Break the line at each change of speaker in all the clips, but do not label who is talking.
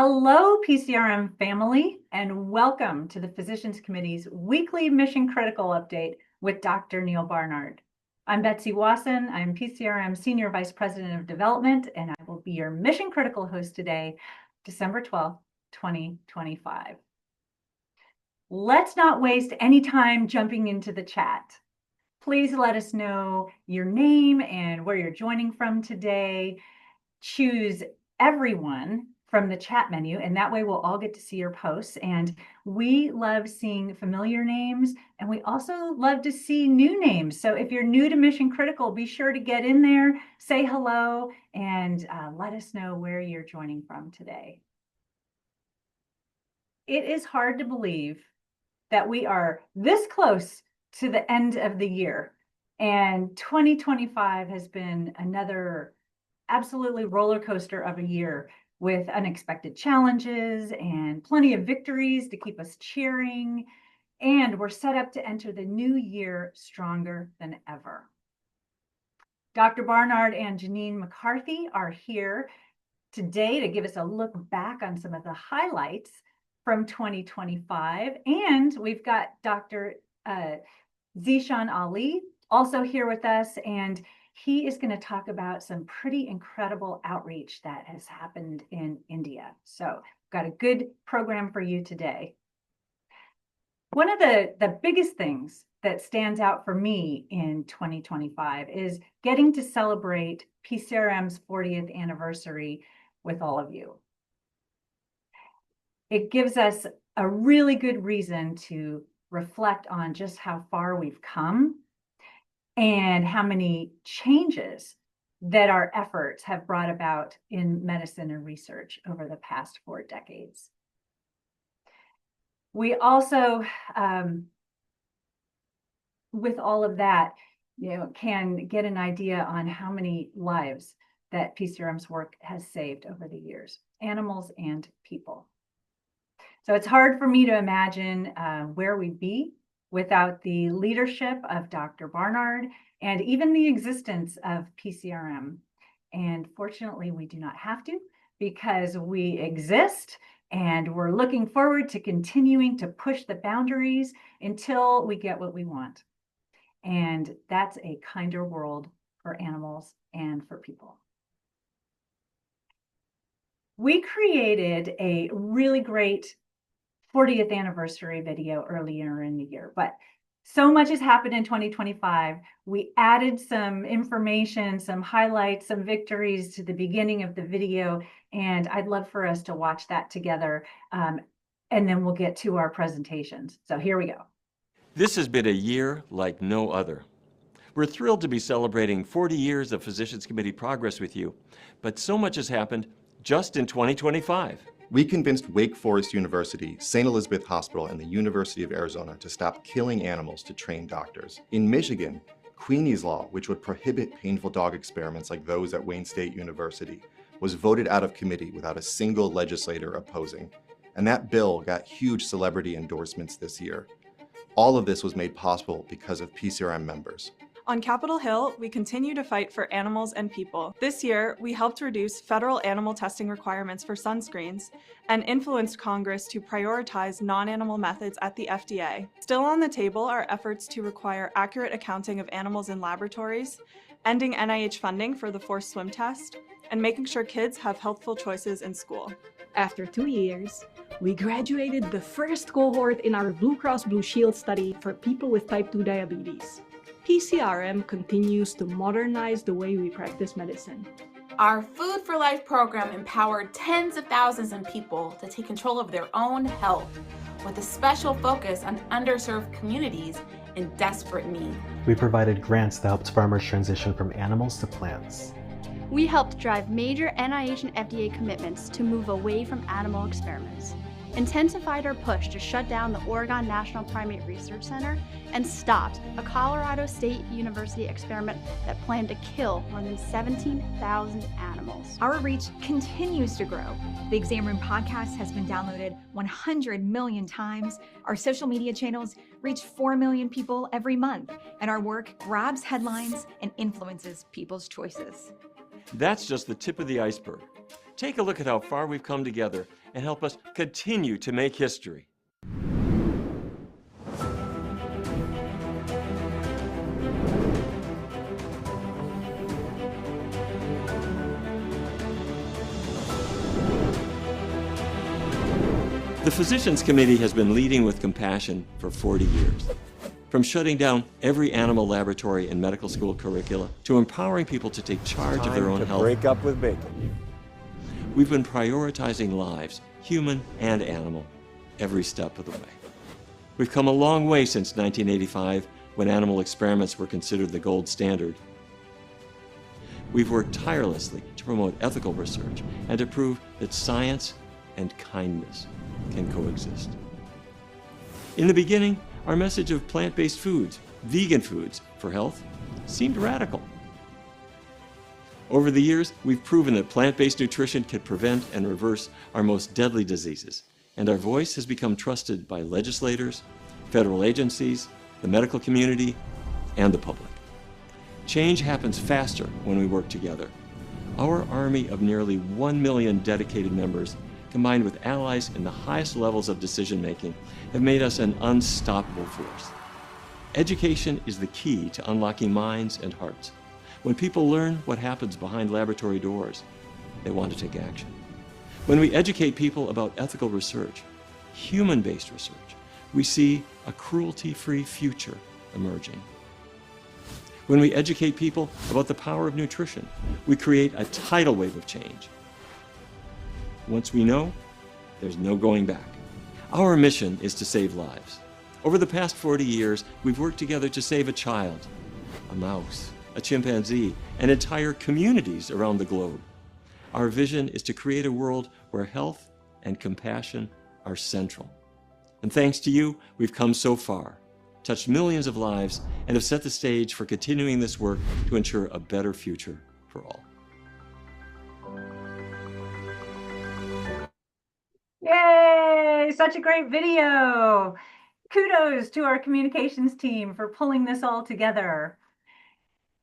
Hello, PCRM family, and welcome to the Physicians Committee's weekly Mission Critical Update with Dr. Neal Barnard. I'm Betsy Wason. I'm PCRM Senior Vice President of Development, and I will be your Mission Critical host today, December 12th, 2025. Let's not waste any time jumping into the chat. Please let us know your name and where you're joining from today. Choose everyone from the chat menu, and that way we'll all get to see your posts. And we love seeing familiar names, and we also love to see new names. So if you're new to Mission Critical, be sure to get in there, say hello, and let us know where you're joining from today. It is hard to believe that we are this close to the end of the year, and 2025 has been another absolutely roller coaster of a year with unexpected challenges and plenty of victories to keep us cheering. And we're set up to enter the new year stronger than ever. Dr. Barnard and Janine McCarthy are here today to give us a look back on some of the highlights from 2025. And we've got Dr. Zeeshan Ali also here with us, and he is going to talk about some pretty incredible outreach that has happened in India. So got a good program for you today. One of the biggest things that stands out for me in 2025 is getting to celebrate PCRM's 40th anniversary with all of you. It gives us a really good reason to reflect on just how far we've come and how many changes that our efforts have brought about in medicine and research over the past 4 decades. We also, with all of that, can get an idea on how many lives that PCRM's work has saved over the years, animals and people. So it's hard for me to imagine where we'd be without the leadership of Dr. Barnard and even the existence of PCRM. And fortunately, we do not have to, because we exist, and we're looking forward to continuing to push the boundaries until we get what we want. And that's a kinder world for animals and for people. We created a really great 40th anniversary video earlier in the year, but so much has happened in 2025. We added some information, some highlights, some victories to the beginning of the video, and I'd love for us to watch that together, and then we'll get to our presentations. So here we go.
This has been a year like no other. We're thrilled to be celebrating 40 years of Physicians Committee progress with you, but so much has happened just in 2025.
We convinced Wake Forest University, St. Elizabeth Hospital, and the University of Arizona to stop killing animals to train doctors. In Michigan, Queenie's Law, which would prohibit painful dog experiments like those at Wayne State University, was voted out of committee without a single legislator opposing. And that bill got huge celebrity endorsements this year. All of this was made possible because of PCRM members.
On Capitol Hill, we continue to fight for animals and people. This year, we helped reduce federal animal testing requirements for sunscreens and influenced Congress to prioritize non-animal methods at the FDA. Still on the table are efforts to require accurate accounting of animals in laboratories, ending NIH funding for the forced swim test, and making sure kids have healthful choices in school.
After 2 years, we graduated the first cohort in our Blue Cross Blue Shield study for people with type 2 diabetes. PCRM continues to modernize the way we practice medicine.
Our Food for Life program empowered tens of thousands of people to take control of their own health, with a special focus on underserved communities in desperate need.
We provided grants that helped farmers transition from animals to plants.
We helped drive major NIH and FDA commitments to move away from animal experiments, intensified our push to shut down the Oregon National Primate Research Center, and stopped a Colorado State University experiment that planned to kill more than 17,000 animals.
Our reach continues to grow. The Exam Room podcast has been downloaded 100 million times. Our social media channels reach 4 million people every month, and our work grabs headlines and influences people's choices.
That's just the tip of the iceberg. Take a look at how far we've come together and help us continue to make history. The Physicians Committee has been leading with compassion for 40 years. From shutting down every animal laboratory and medical school curricula to empowering people to take charge of their own health.
Break up with bacon.
We've been prioritizing lives, human and animal, every step of the way. We've come a long way since 1985, when animal experiments were considered the gold standard. We've worked tirelessly to promote ethical research and to prove that science and kindness can coexist. In the beginning, our message of plant-based foods, vegan foods for health, seemed radical. Over the years, we've proven that plant-based nutrition can prevent and reverse our most deadly diseases, and our voice has become trusted by legislators, federal agencies, the medical community, and the public. Change happens faster when we work together. Our army of nearly 1 million dedicated members, combined with allies in the highest levels of decision-making, have made us an unstoppable force. Education is the key to unlocking minds and hearts. When people learn what happens behind laboratory doors, they want to take action. When we educate people about ethical research, human-based research, we see a cruelty-free future emerging. When we educate people about the power of nutrition, we create a tidal wave of change. Once we know, there's no going back. Our mission is to save lives. Over the past 40 years, we've worked together to save a child, a mouse, a chimpanzee, and entire communities around the globe. Our vision is to create a world where health and compassion are central. And thanks to you, we've come so far, touched millions of lives, and have set the stage for continuing this work to ensure a better future for all.
Yay! Such a great video. Kudos to our communications team for pulling this all together.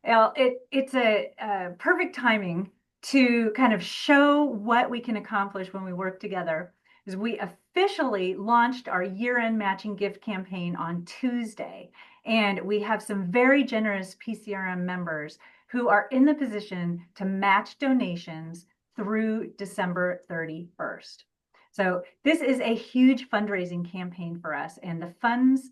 Well, it's a perfect timing to kind of show what we can accomplish when we work together, as we officially launched our year-end matching gift campaign on Tuesday. And we have some very generous PCRM members who are in the position to match donations through December 31st. So this is a huge fundraising campaign for us, and the funds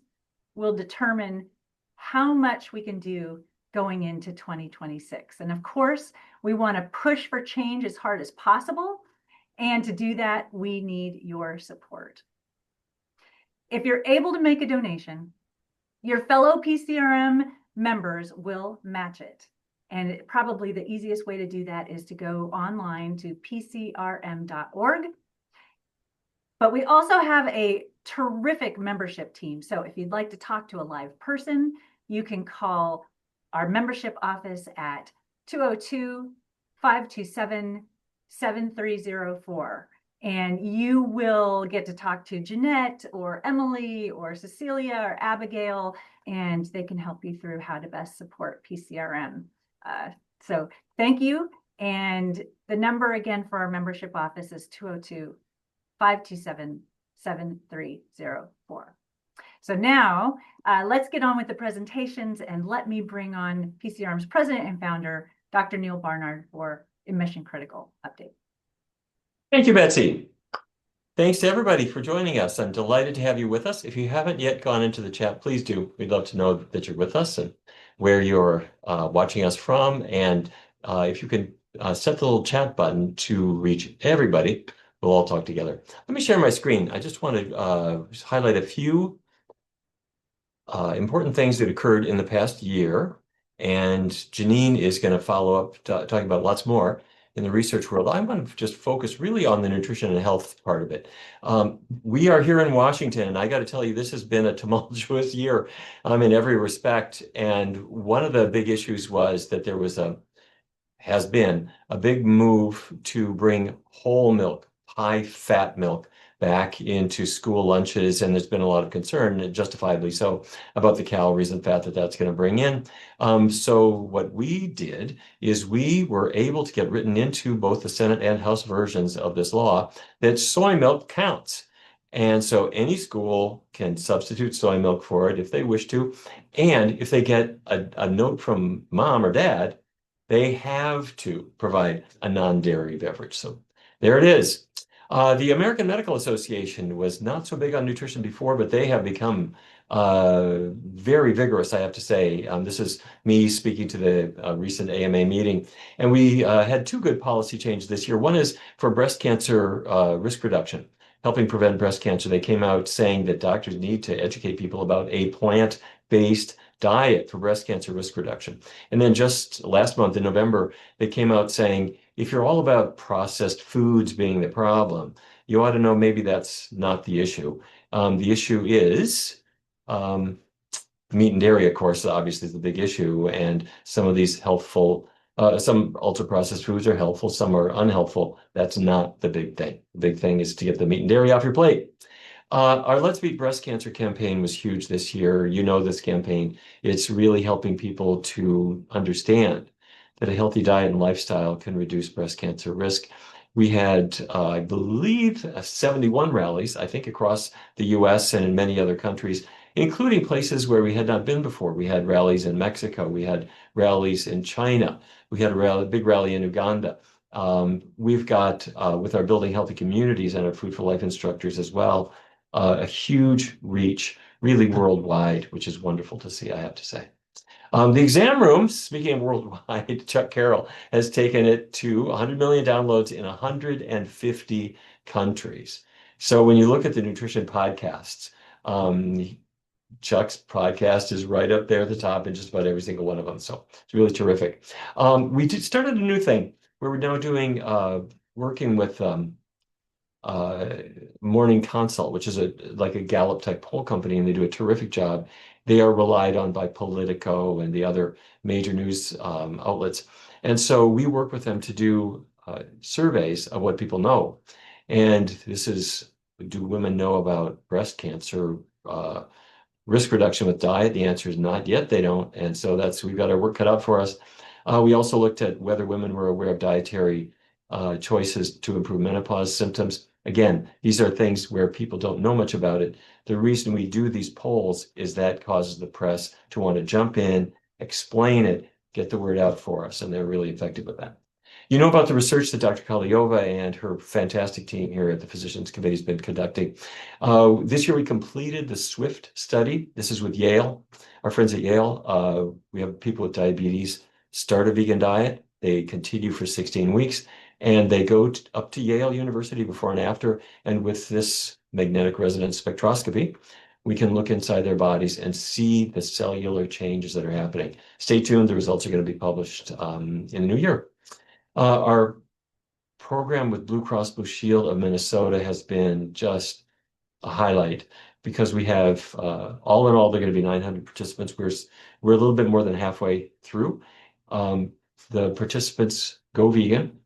will determine how much we can do going into 2026. And of course, we want to push for change as hard as possible. And to do that, we need your support. If you're able to make a donation, your fellow PCRM members will match it. And probably the easiest way to do that is to go online to pcrm.org. But we also have a terrific membership team. So if you'd like to talk to a live person, you can call our membership office at 202-527-7304. And you will get to talk to Jeanette or Emily or Cecilia or Abigail, and they can help you through how to best support PCRM. So thank you. And the number again for our membership office is 202-527-7304. So now let's get on with the presentations, and let me bring on PCRM's president and founder, Dr. Neal Barnard, for a mission critical update.
Thank you, Betsy. Thanks to everybody for joining us. I'm delighted to have you with us. If you haven't yet gone into the chat, please do. We'd love to know that you're with us and where you're watching us from. And if you can set the little chat button to reach everybody, we'll all talk together. Let me share my screen. I just want to highlight a few important things that occurred in the past year. And Janine is going to follow up talking about lots more in the research world. I want to just focus really on the nutrition and health part of it. We are here in Washington, and I got to tell you, this has been a tumultuous year in every respect. And one of the big issues was that there has been a big move to bring whole milk, high-fat milk, back into school lunches, and there's been a lot of concern, and justifiably so, about the calories and fat that that's going to bring in. So what we did is we were able to get written into both the Senate and House versions of this law that soy milk counts. And so any school can substitute soy milk for it if they wish to. And if they get a note from mom or dad, they have to provide a non-dairy beverage. So there it is. The American Medical Association was not so big on nutrition before, but they have become very vigorous, I have to say. This is me speaking to the recent AMA meeting, and we had two good policy changes this year. One is for breast cancer risk reduction, helping prevent breast cancer. They came out saying that doctors need to educate people about a plant-based diet for breast cancer risk reduction. And then just last month in November, they came out saying, if you're all about processed foods being the problem, you ought to know maybe that's not the issue. The issue is meat and dairy, of course, obviously is the big issue. And some of these healthful, some ultra-processed foods are helpful, some are unhelpful. That's not the big thing. The big thing is to get the meat and dairy off your plate. Our Let's Beat Breast Cancer campaign was huge this year. You know this campaign. It's really helping people to understand that a healthy diet and lifestyle can reduce breast cancer risk. We had, I believe, 71 rallies, I think, across the US and in many other countries, including places where we had not been before. We had rallies in Mexico. We had rallies in China. We had a big rally in Uganda. We've got, with our Building Healthy Communities and our Food for Life instructors as well, a huge reach, really worldwide, which is wonderful to see, I have to say. The exam room, speaking of worldwide, Chuck Carroll has taken it to 100 million downloads in 150 countries. So when you look at the nutrition podcasts, Chuck's podcast is right up there at the top in just about every single one of them. So it's really terrific. We started a new thing where we're now doing, working with Morning Consult, which is like a Gallup type poll company, and they do a terrific job. They are relied on by Politico and the other major news outlets. And so we work with them to do surveys of what people know. And this is, do women know about breast cancer risk reduction with diet? The answer is not yet, they don't. And so we've got our work cut out for us. We also looked at whether women were aware of dietary choices to improve menopause symptoms. Again, these are things where people don't know much about it. The reason we do these polls is that causes the press to want to jump in, explain it, get the word out for us, and they're really effective with that. You know about the research that Dr. Kaliova and her fantastic team here at the Physicians Committee has been conducting. This year we completed the SWIFT study. This is with Yale. Our friends at Yale, we have people with diabetes start a vegan diet. They continue for 16 weeks. And they go up to Yale University before and after. And with this magnetic resonance spectroscopy, we can look inside their bodies and see the cellular changes that are happening. Stay tuned. The results are going to be published in the new year. Our program with Blue Cross Blue Shield of Minnesota has been just a highlight because we have, all in all, they're going to be 900 participants. We're a little bit more than halfway through. The participants go vegan.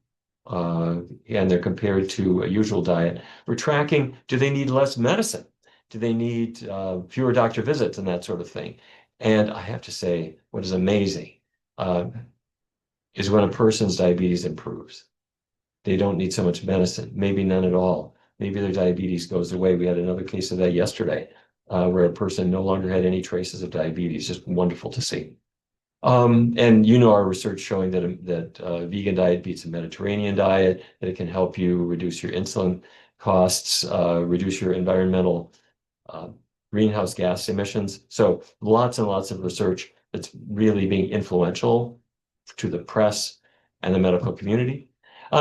And they're compared to a usual diet. We're tracking, do they need less medicine? Do they need fewer doctor visits and that sort of thing? And I have to say, what is amazing is when a person's diabetes improves. They don't need so much medicine, maybe none at all. Maybe their diabetes goes away. We had another case of that yesterday where a person no longer had any traces of diabetes. Just wonderful to see. And you know our research showing that a vegan diet beats a Mediterranean diet, that it can help you reduce your insulin costs, reduce your environmental greenhouse gas emissions. So lots and lots of research that's really being influential to the press and the medical community.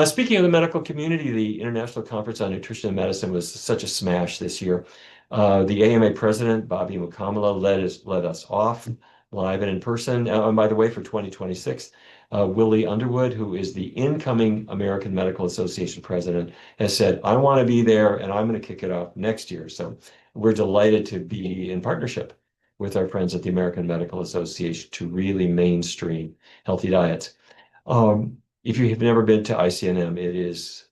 Speaking of the medical community, the International Conference on Nutrition and Medicine was such a smash this year. The AMA president, Bobby Mukamala, led us off live and in person. And by the way, for 2026, Willie Underwood, who is the incoming American Medical Association president, has said, I want to be there and I'm going to kick it off next year. So we're delighted to be in partnership with our friends at the American Medical Association to really mainstream healthy diets. If you have never been to ICNM, it is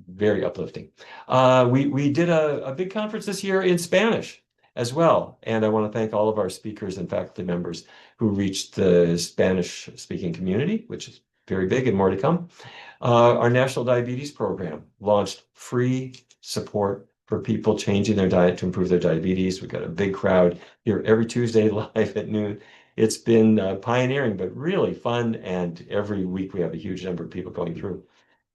very uplifting. We did a big conference this year in Spanish as well. And I want to thank all of our speakers and faculty members who reached the Spanish speaking community, which is very big and more to come. Our National Diabetes Program launched free support for people changing their diet to improve their diabetes. We've got a big crowd here every Tuesday live at noon. It's been pioneering, but really fun. And every week we have a huge number of people going through.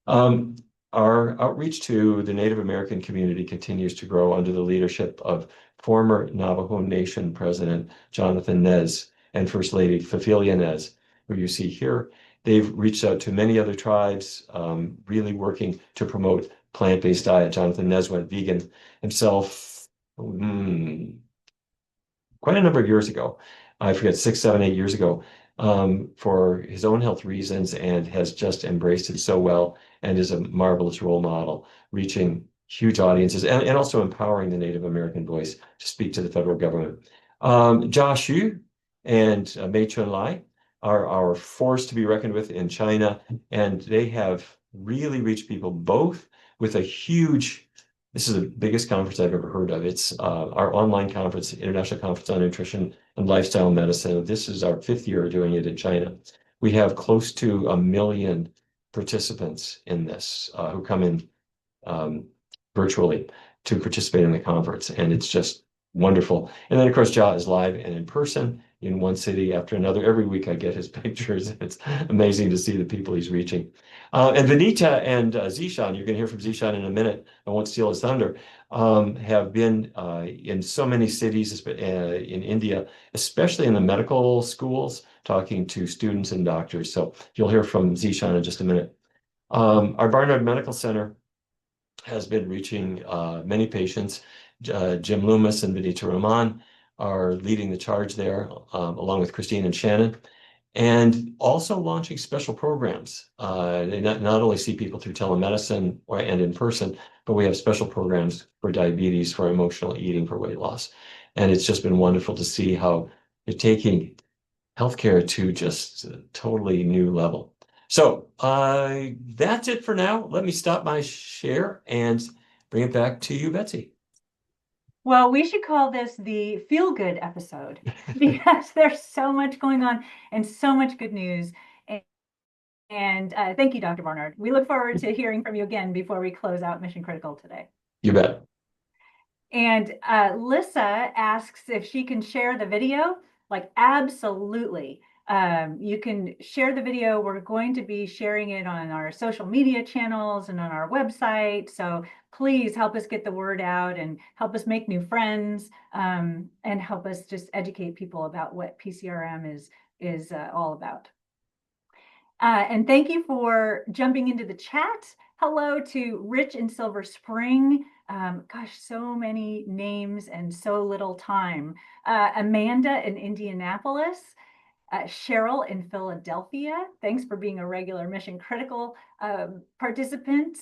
Our outreach to the Native American community continues to grow under the leadership of former Navajo Nation President Jonathan Nez and First Lady Cecilia Nez, who you see here. They've reached out to many other tribes, really working to promote plant-based diet. Jonathan Nez went vegan himself quite a number of years ago. I forget, 6, 7, 8 years ago, for his own health reasons, and has just embraced it so well and is a marvelous role model, reaching huge audiences and also empowering the Native American voice to speak to the federal government. Josh Yu and Mei Chun Lai are our force to be reckoned with in China, and they have really reached people both with a huge, this is the biggest conference I've ever heard of. It's our online conference, International Conference on Nutrition and Lifestyle Medicine. This is our 5th year doing it in China. We have close to 1 million participants in this who come in virtually to participate in the conference, and it's just wonderful. And then, of course, Ja is live and in person in one city after another. Every week I get his pictures. It's amazing to see the people he's reaching. And Vanita and Zeeshan, you're going to hear from Zeeshan in a minute, I won't steal his thunder, have been in so many cities in India, especially in the medical schools, talking to students and doctors. So you'll hear from Zeeshan in just a minute. Our Barnard Medical Center has been reaching many patients. Jim Loomis and Vinita Rahman are leading the charge there, along with Christine and Shannon, and also launching special programs. They not only see people through telemedicine and in person, but we have special programs for diabetes, for emotional eating, for weight loss. And it's just been wonderful to see how they're taking healthcare to just a totally new level. So that's it for now. Let me stop my share and bring it back to you, Betsy.
Well, we should call this the feel-good episode because there's so much going on and so much good news. And thank you, Dr. Barnard. We look forward to hearing from you again before we close out Mission Critical today.
You bet.
And Lissa asks if she can share the video. Like, absolutely. You can share the video. We're going to be sharing it on our social media channels and on our website. So please help us get the word out and help us make new friends, and help us just educate people about what PCRM is all about. And thank you for jumping into the chat. Hello to Rich in Silver Spring. Gosh, so many names and so little time. Amanda in Indianapolis. Cheryl in Philadelphia. Thanks for being a regular Mission Critical participant.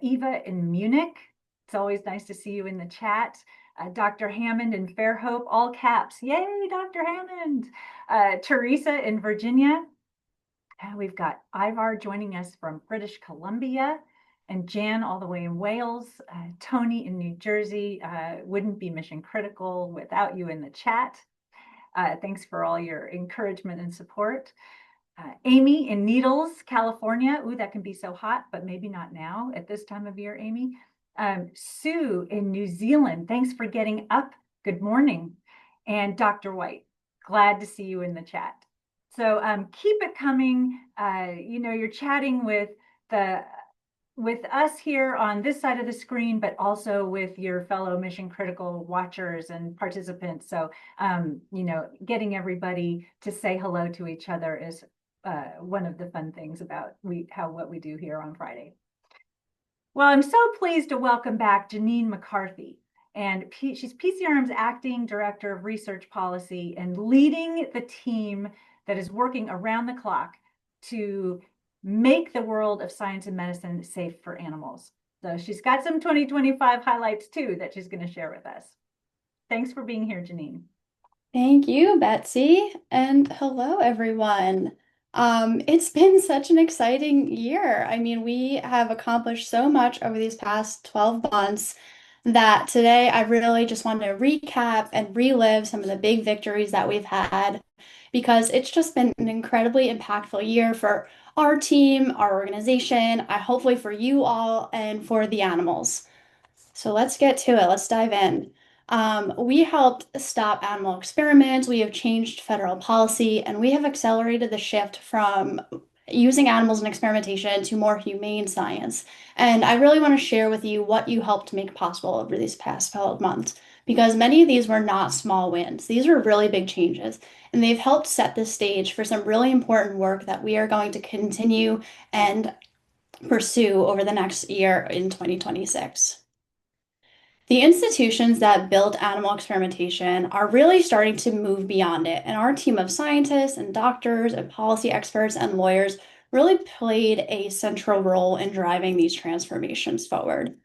Eva in Munich. It's always nice to see you in the chat. Dr. Hammond in Fairhope, all caps. Yay, Dr. Hammond. Teresa in Virginia. We've got Ivar joining us from British Columbia, and Jan all the way in Wales. Tony in New Jersey. Wouldn't be Mission Critical without you in the chat. Thanks for all your encouragement and support. Amy in Needles, California. Ooh, that can be so hot, but maybe not now at this time of year, Amy. Sue in New Zealand. Thanks for getting up. Good morning. And Dr. White, glad to see you in the chat. So keep it coming. You're chatting with us here on this side of the screen, but also with your fellow Mission Critical watchers and participants. So, getting everybody to say hello to each other is one of the fun things about what we do here on Friday. Well, I'm so pleased to welcome back Janine McCarthy. And she's PCRM's Acting Director of Research Policy and leading the team that is working around the clock to make the world of science and medicine safe for animals. So she's got some 2025 highlights too that she's going to share with us. Thanks for being here, Janine.
Thank you, Betsy, and hello, everyone. It's been such an exciting year. I mean, we have accomplished so much over these past 12 months that today I really just want to recap and relive some of the big victories that we've had because it's just been an incredibly impactful year for our team, our organization, hopefully for you all, and for the animals. So let's get to it. Let's dive in. We helped stop animal experiments. We have changed federal policy, and we have accelerated the shift from using animals in experimentation to more humane science. And I really want to share with you what you helped make possible over these past 12 months, because many of these were not small wins. These are really big changes, and they've helped set the stage for some really important work that we are going to continue and pursue over the next year in 2026. The institutions that built animal experimentation are really starting to move beyond it, and our team of scientists and doctors and policy experts and lawyers really played a central role in driving these transformations forward.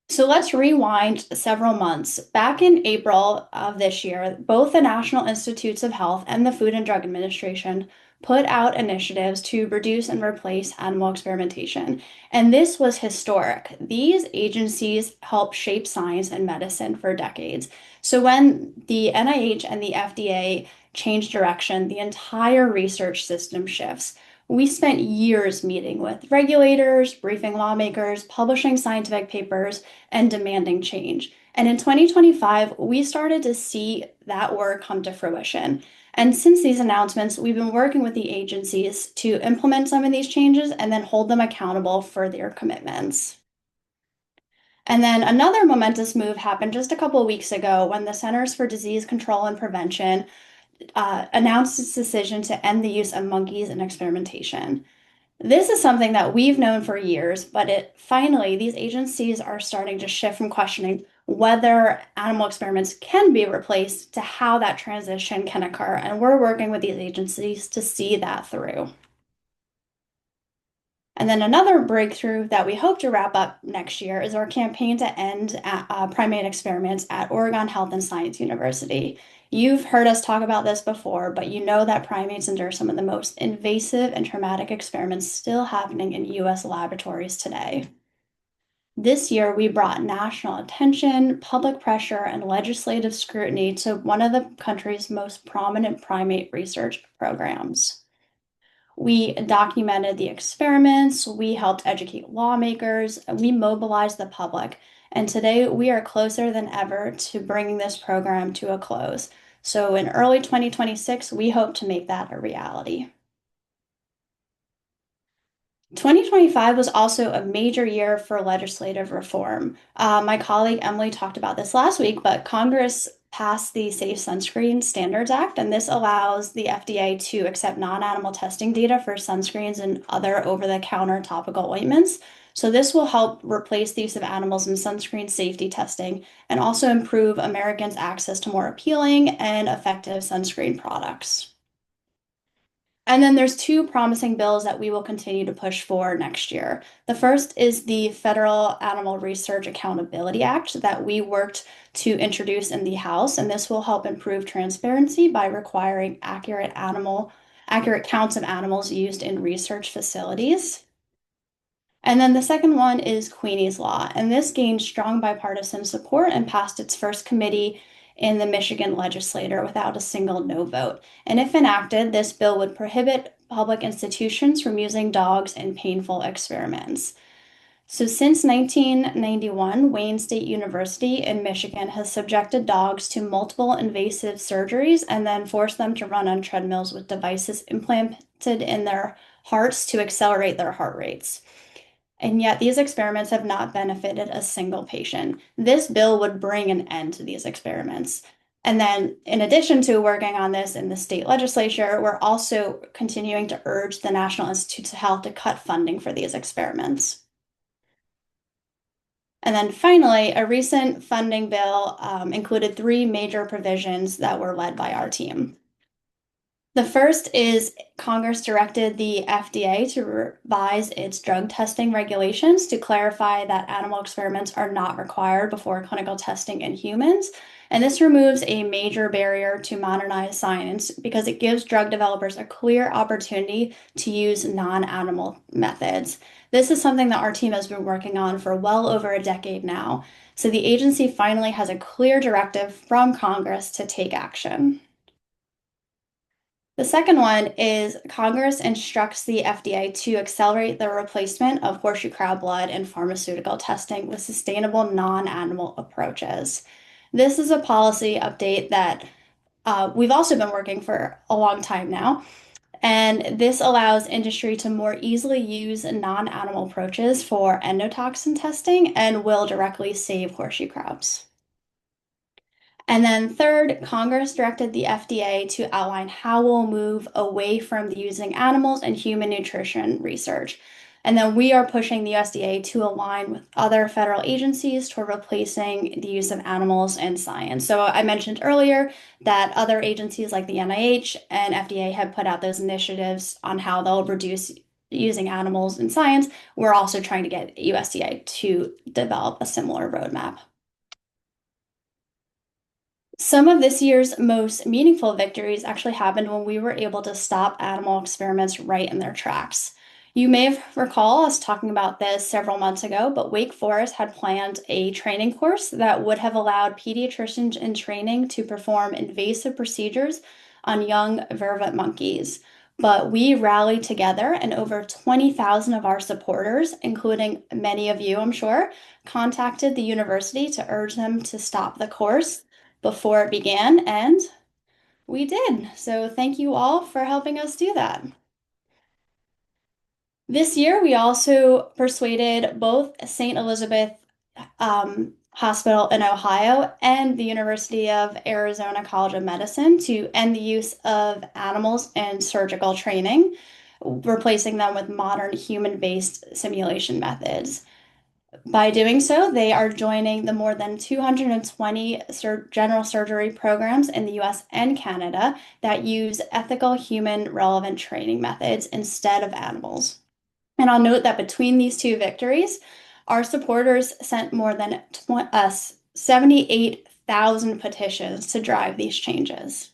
So let's rewind several months. Back in April of this year, both the National Institutes of Health and the Food and Drug Administration put out initiatives to reduce and replace animal experimentation. And this was historic. These agencies helped shape science and medicine for decades. So when the NIH and the FDA change direction, the entire research system shifts. We spent years meeting with regulators, briefing lawmakers, publishing scientific papers, and demanding change. And in 2025, we started to see that work come to fruition. And since these announcements, we've been working with the agencies to implement some of these changes and then hold them accountable for their commitments. And then another momentous move happened just a couple of weeks ago when the Centers for Disease Control and Prevention announced its decision to end the use of monkeys in experimentation. This is something that we've known for years, but finally, these agencies are starting to shift from questioning whether animal experiments can be replaced to how that transition can occur. And we're working with these agencies to see that through. And then another breakthrough that we hope to wrap up next year is our campaign to end primate experiments at Oregon Health and Science University. You've heard us talk about this before, but you know that primates endure some of the most invasive and traumatic experiments still happening in US laboratories today. This year, we brought national attention, public pressure, and legislative scrutiny to one of the country's most prominent primate research programs. We documented the experiments, we helped educate lawmakers, and we mobilized the public. And today we are closer than ever to bringing this program to a close. So in early 2026, we hope to make that a reality. 2025 was also a major year for legislative reform. My colleague Emily talked about this last week, but Congress passed the Safe Sunscreen Standards Act, and this allows the FDA to accept non-animal testing data for sunscreens and other over-the-counter topical ointments. So this will help replace the use of animals in sunscreen safety testing and also improve Americans' access to more appealing and effective sunscreen products. And then there's two promising bills that we will continue to push for next year. The first is the Federal Animal Research Accountability Act that we worked to introduce in the House, and this will help improve transparency by requiring accurate counts of animals used in research facilities. And then the second one is Queenie's Law, and this gained strong bipartisan support and passed its first committee in the Michigan legislature without a single no vote. And if enacted, this bill would prohibit public institutions from using dogs in painful experiments. So since 1991, Wayne State University in Michigan has subjected dogs to multiple invasive surgeries and then forced them to run on treadmills with devices implanted in their hearts to accelerate their heart rates. And yet these experiments have not benefited a single patient. This bill would bring an end to these experiments. And then in addition to working on this in the state legislature, we're also continuing to urge the National Institutes of Health to cut funding for these experiments. And then finally, a recent funding bill included three major provisions that were led by our team. The first is Congress directed the FDA to revise its drug testing regulations to clarify that animal experiments are not required before clinical testing in humans. And this removes a major barrier to modernize science because it gives drug developers a clear opportunity to use non-animal methods. This is something that our team has been working on for well over a decade now. So the agency finally has a clear directive from Congress to take action. The second one is Congress instructs the FDA to accelerate the replacement of horseshoe crab blood in pharmaceutical testing with sustainable non-animal approaches. This is a policy update that we've also been working for a long time now. And this allows industry to more easily use non-animal approaches for endotoxin testing and will directly save horseshoe crabs. And then third, Congress directed the FDA to outline how we'll move away from using animals in human nutrition research. And then we are pushing the USDA to align with other federal agencies toward replacing the use of animals in science. So I mentioned earlier that other agencies like the NIH and FDA have put out those initiatives on how they'll reduce using animals in science. We're also trying to get USDA to develop a similar roadmap. Some of this year's most meaningful victories actually happened when we were able to stop animal experiments right in their tracks. You may recall us talking about this several months ago, but Wake Forest had planned a training course that would have allowed pediatricians in training to perform invasive procedures on young vervet monkeys. But we rallied together, and over 20,000 of our supporters, including many of you, I'm sure, contacted the university to urge them to stop the course before it began, and we did. So thank you all for helping us do that. This year, we also persuaded both St. Elizabeth Hospital in Ohio and the University of Arizona College of Medicine to end the use of animals in surgical training, replacing them with modern human-based simulation methods. By doing so, they are joining the more than 220 general surgery programs in the US and Canada that use ethical, human relevant training methods instead of animals. And I'll note that between these two victories, our supporters sent more than 78,000 petitions to drive these changes.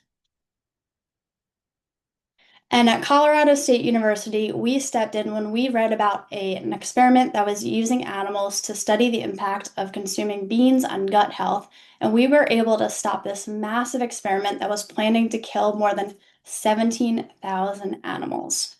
And at Colorado State University, we stepped in when we read about an experiment that was using animals to study the impact of consuming beans on gut health. And we were able to stop this massive experiment that was planning to kill more than 17,000 animals.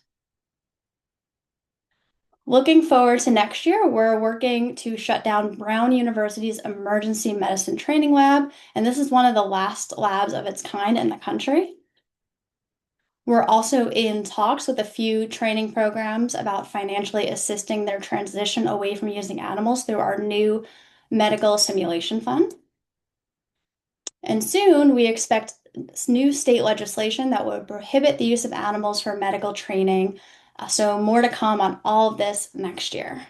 Looking forward to next year, we're working to shut down Brown University's emergency medicine training lab. And this is one of the last labs of its kind in the country. We're also in talks with a few training programs about financially assisting their transition away from using animals through our new medical simulation fund. And soon we expect new state legislation that would prohibit the use of animals for medical training. So more to come on all of this next year.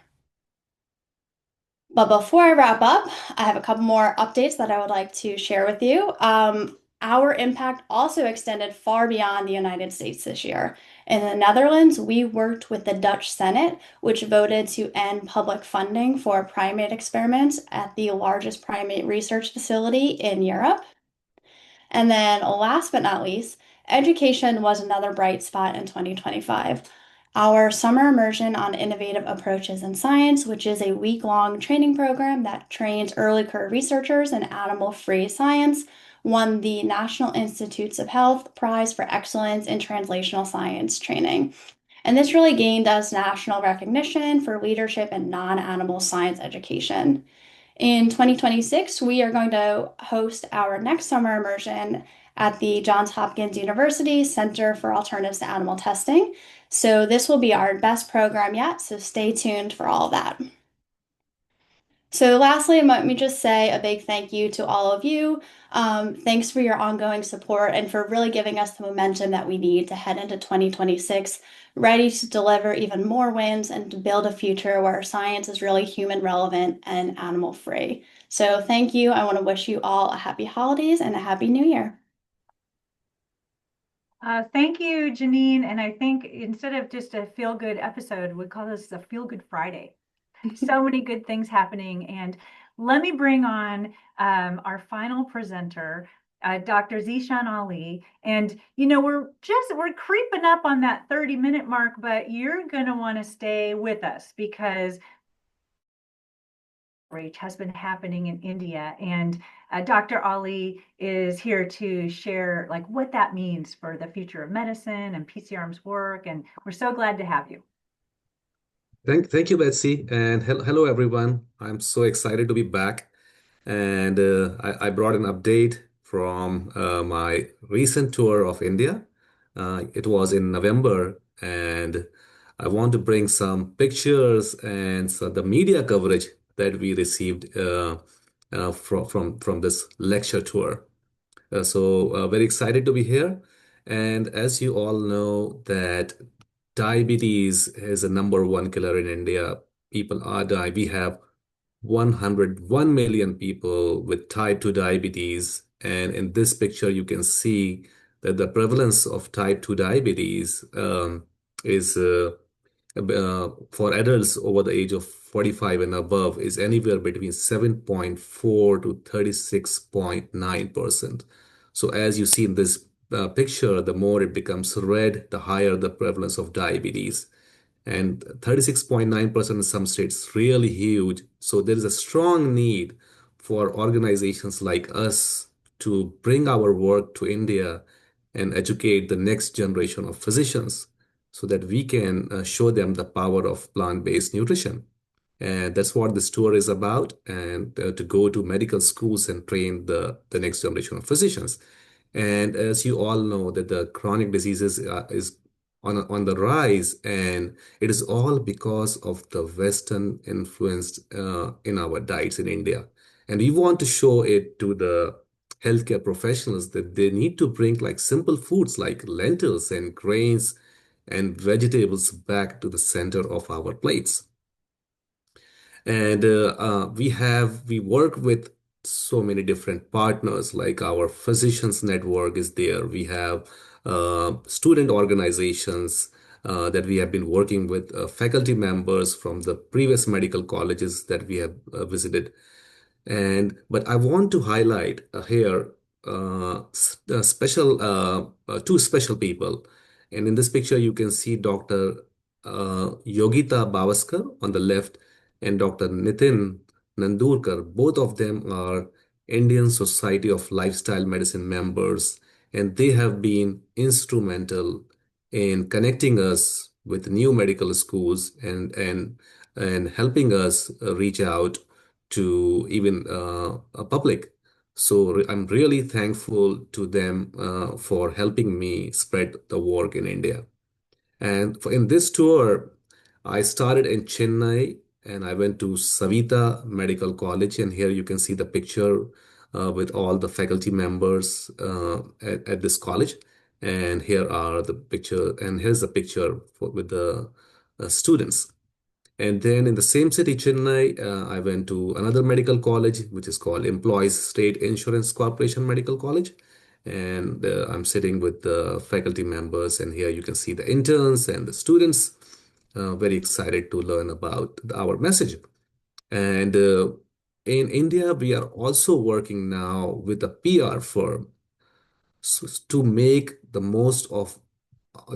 But before I wrap up, I have a couple more updates that I would like to share with you. Our impact also extended far beyond the United States this year. In the Netherlands, we worked with the Dutch Senate, which voted to end public funding for primate experiments at the largest primate research facility in Europe. And then last but not least, education was another bright spot in 2025. Our summer immersion on innovative approaches in science, which is a week-long training program that trains early career researchers in animal-free science, won the National Institutes of Health Prize for Excellence in Translational Science Training. And this really gained us national recognition for leadership in non-animal science education. In 2026, we are going to host our next summer immersion at the Johns Hopkins University Center for Alternatives to Animal Testing. So this will be our best program yet, so stay tuned for all of that. So lastly, let me just say a big thank you to all of you. Thanks for your ongoing support and for really giving us the momentum that we need to head into 2026, ready to deliver even more wins and to build a future where science is really human relevant and animal free. So thank you. I want to wish you all a happy holidays and a happy new year.
Thank you, Janine. And I think instead of just a feel-good episode, we call this a feel-good Friday. So many good things happening. And let me bring on our final presenter, Dr. Zeeshan Ali. And we're creeping up on that 30-minute mark, but you're going to want to stay with us because outreach has been happening in India, and Dr. Ali is here to share like what that means for the future of medicine and PCRM's work, and we're so glad to have you.
Thank you, Betsy, and hello, everyone. I'm so excited to be back, and I brought an update from my recent tour of India. It was in November, and I want to bring some pictures and so the media coverage that we received from this lecture tour. Very excited to be here. And as you all know that diabetes is a number one killer in India. People are dying. We have 101 million people with type 2 diabetes. And in this picture, you can see that the prevalence of type 2 diabetes is for adults over the age of 45 and above is anywhere between 7.4 to 36.9%. So as you see in this picture, the more it becomes red, the higher the prevalence of diabetes. And 36.9% in some states, really huge. So there is a strong need for organizations like us to bring our work to India and educate the next generation of physicians so that we can show them the power of plant-based nutrition. And that's what this tour is about, and to go to medical schools and train the next generation of physicians. And as you all know, that the chronic diseases is on the rise, and it is all because of the Western influence in our diets in India. And we want to show it to the healthcare professionals that they need to bring like simple foods like lentils and grains and vegetables back to the center of our plates. And we work with so many different partners, like our physicians network is there. We have student organizations that we have been working with, faculty members from the previous medical colleges that we have visited. But I want to highlight here two special people. And in this picture, you can see Dr. Yogita Bavaskar on the left and Dr. Nitin Nandurkar. Both of them are Indian Society of Lifestyle Medicine members, and they have been instrumental in connecting us with new medical schools and helping us reach out to even a public. So I'm really thankful to them for helping me spread the work in India. And in this tour, I started in Chennai and I went to Savita Medical College. And here you can see the picture with all the faculty members at this college. And here are the picture, and here's the picture with the students. And then in the same city, Chennai, I went to another medical college, which is called Employees State Insurance Corporation Medical College. And I'm sitting with the faculty members, and here you can see the interns and the students, very excited to learn about our message. And in India, we are also working now with a PR firm to make the most of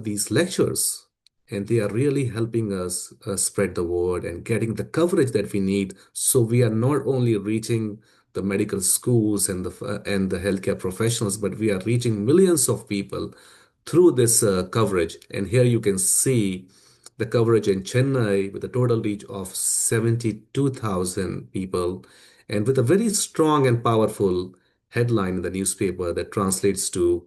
these lectures, and they are really helping us spread the word and getting the coverage that we need. So we are not only reaching the medical schools and the healthcare professionals, but we are reaching millions of people through this coverage. And here you can see the coverage in Chennai with a total reach of 72,000 people, and with a very strong and powerful headline in the newspaper that translates to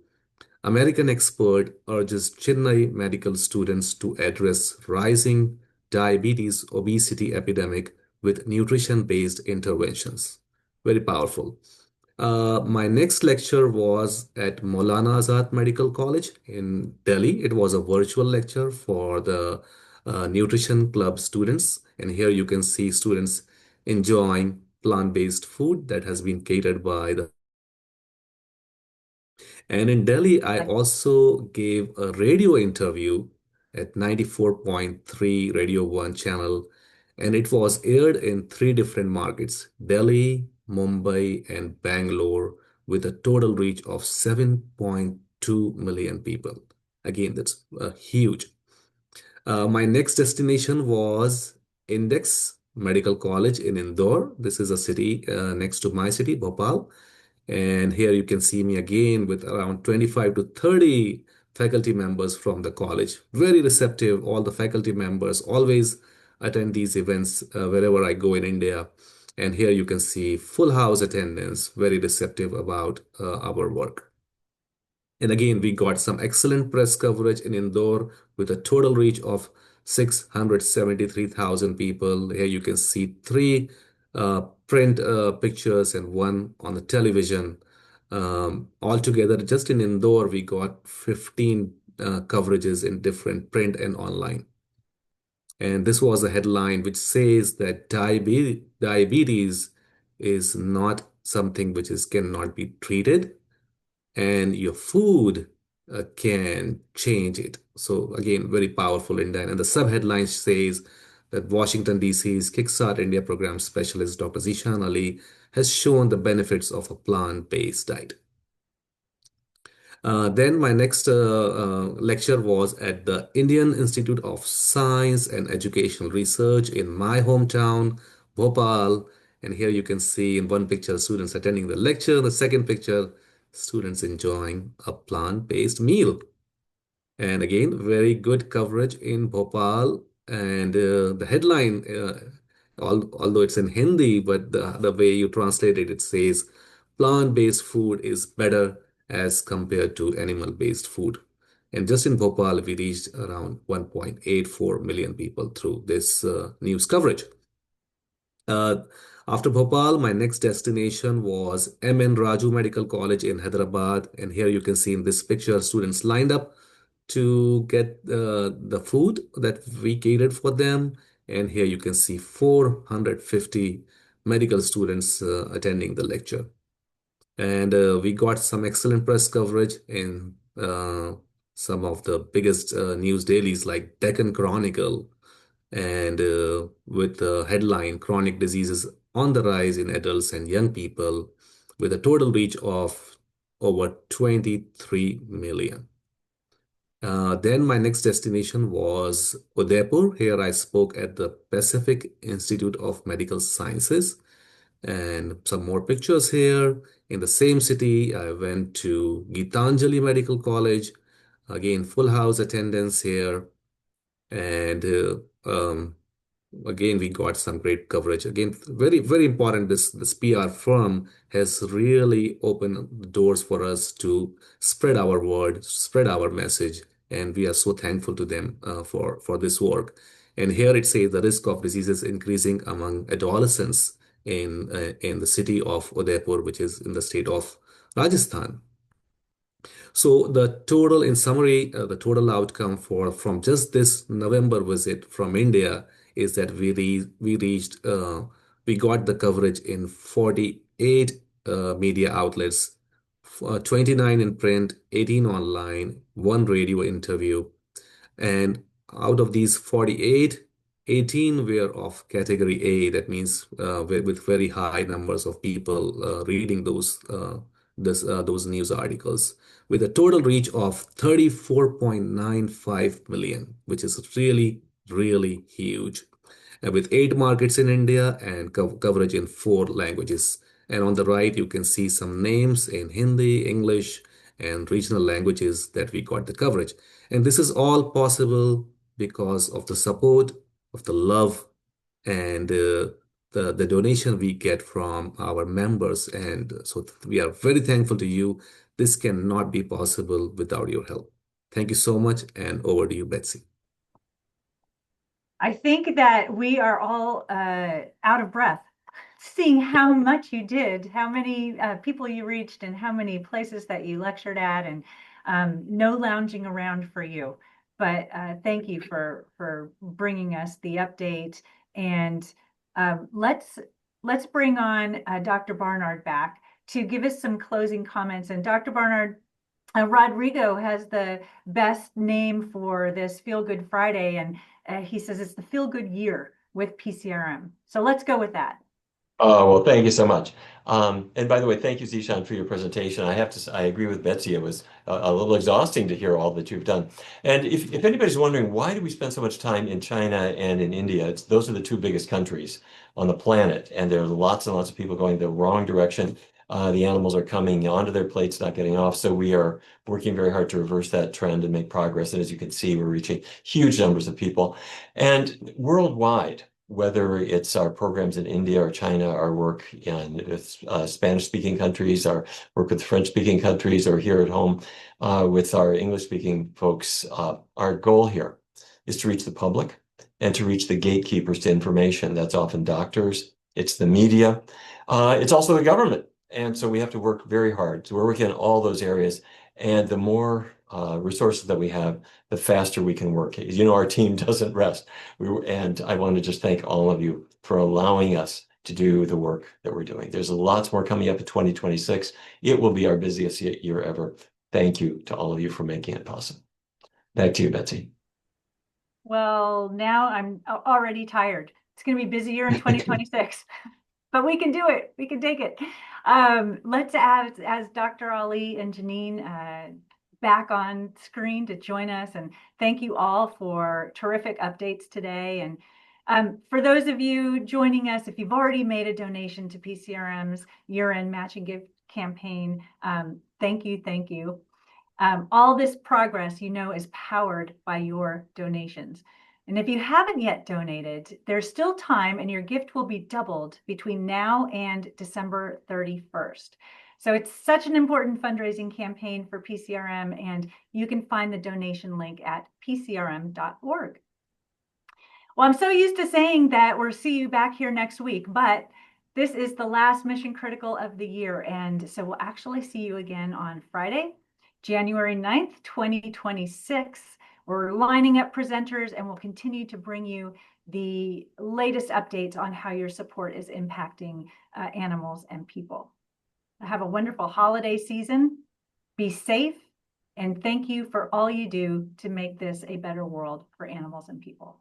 American expert urges Chennai medical students to address rising diabetes obesity epidemic with nutrition-based interventions. Very powerful. My next lecture was at Maulana Azad Medical College in Delhi. It was a virtual lecture for the nutrition club students. And here you can see students enjoying plant-based food that has been catered by the And in Delhi, I
Like,
also gave a radio interview at 94.3 Radio 1 channel, and it was aired in three different markets, Delhi, Mumbai, and Bangalore, with a total reach of 7.2 million people. Again, that's huge. My next destination was Index Medical College in Indore. This is a city next to my city, Bhopal. And here you can see me again with around 25 to 30 faculty members from the college. Very receptive. All the faculty members always attend these events wherever I go in India. And here you can see full house attendance, very receptive about our work. And again, we got some excellent press coverage in Indore with a total reach of 673,000 people. Here you can see three print pictures and one on the television. Altogether, just in Indore, we got 15 coverages in different print and online. And this was a headline which says that diabetes is not something which cannot be treated, and your food can change it. So again, very powerful in that. And the subheadline says that Washington, D.C.'s Kickstart India program specialist, Dr. Zeeshan Ali, has shown the benefits of a plant-based diet. Then my next lecture was at the Indian Institute of Science and Educational Research in my hometown, Bhopal. And here you can see in one picture students attending the lecture, the second picture students enjoying a plant-based meal. And again, very good coverage in Bhopal. And the headline, although it's in Hindi, but the way you translate it, it says plant-based food is better as compared to animal-based food. And just in Bhopal, we reached around 1.84 million people through this news coverage. After Bhopal, my next destination was M.N. Raju Medical College in Hyderabad. And here you can see in this picture, students lined up to get the food that we catered for them. And here you can see 450 medical students attending the lecture. And we got some excellent press coverage in some of the biggest news dailies like Deccan Chronicle, and with the headline Chronic Diseases on the Rise in Adults and Young People, with a total reach of over 23 million. Then my next destination was Udaipur. Here I spoke at the Pacific Institute of Medical Sciences. And some more pictures here. In the same city, I went to Gitanjali Medical College. Again, full house attendance here. And again, we got some great coverage. Again, very, very important. This PR firm has really opened the doors for us to spread our word, spread our message. And we are so thankful to them for this work. And here it says the risk of diseases increasing among adolescents in the city of Udaipur, which is in the state of Rajasthan. So the total, in summary, the total outcome from just this November visit from India is that we got the coverage in 48 media outlets, 29 in print, 18 online, one radio interview, and out of these 48, 18 were of category A. That means with very high numbers of people reading those news articles, with a total reach of 34.95 million, which is really, really huge. And with 8 markets in India and coverage in 4 languages. And on the right, you can see some names in Hindi, English, and regional languages that we got the coverage. And this is all possible because of the support, of the love, and the donation we get from our members. And so we are very thankful to you. This cannot be possible without your help. Thank you so much, and over to you, Betsy.
I think that we are all out of breath seeing how much you did, how many people you reached, and how many places that you lectured at, and no lounging around for you. But thank you for bringing us the update. And let's bring on Dr. Barnard back to give us some closing comments. And Dr. Barnard, Rodrigo has the best name for this Feel Good Friday, and he says it's the Feel Good Year with PCRM. So let's go with that.
Oh, well, thank you so much. And by the way, thank you, Zeeshan, for your presentation. I have to, I agree with Betsy. It was a little exhausting to hear all that you've done. And if anybody's wondering, why do we spend so much time in China and in India? Those are the two biggest countries on the planet. And there are lots and lots of people going the wrong direction. The animals are coming onto their plates, not getting off. So we are working very hard to reverse that trend and make progress. And as you can see, we're reaching huge numbers of people. And worldwide, whether it's our programs in India or China, our work in Spanish-speaking countries, our work with French-speaking countries, or here at home with our English-speaking folks, our goal here is to reach the public and to reach the gatekeepers to information. That's often doctors, it's the media, it's also the government. And so we have to work very hard. So we're working in all those areas. And the more resources that we have, the faster we can work. As you know, our team doesn't rest. And I want to just thank all of you for allowing us to do the work that we're doing. There's lots more coming up in 2026. It will be our busiest year ever. Thank you to all of you for making it possible. Back to you, Betsy.
Well, now I'm already tired. It's going to be busier in 2026, but we can do it. We can take it. Let's add as Dr. Ali and Janine back on screen to join us. And thank you all for terrific updates today. And for those of you joining us, if you've already made a donation to PCRM's year-end matching gift campaign, thank you, thank you. All this progress, you know, is powered by your donations. And if you haven't yet donated, there's still time and your gift will be doubled between now and December 31st. So it's such an important fundraising campaign for PCRM, and you can find the donation link at pcrm.org. Well, I'm so used to saying that we'll see you back here next week, but this is the last Mission Critical of the year. And so we'll actually see you again on Friday, January 9th, 2026. We're lining up presenters and we'll continue to bring you the latest updates on how your support is impacting animals and people. Have a wonderful holiday season. Be safe. And thank you for all you do to make this a better world for animals and people.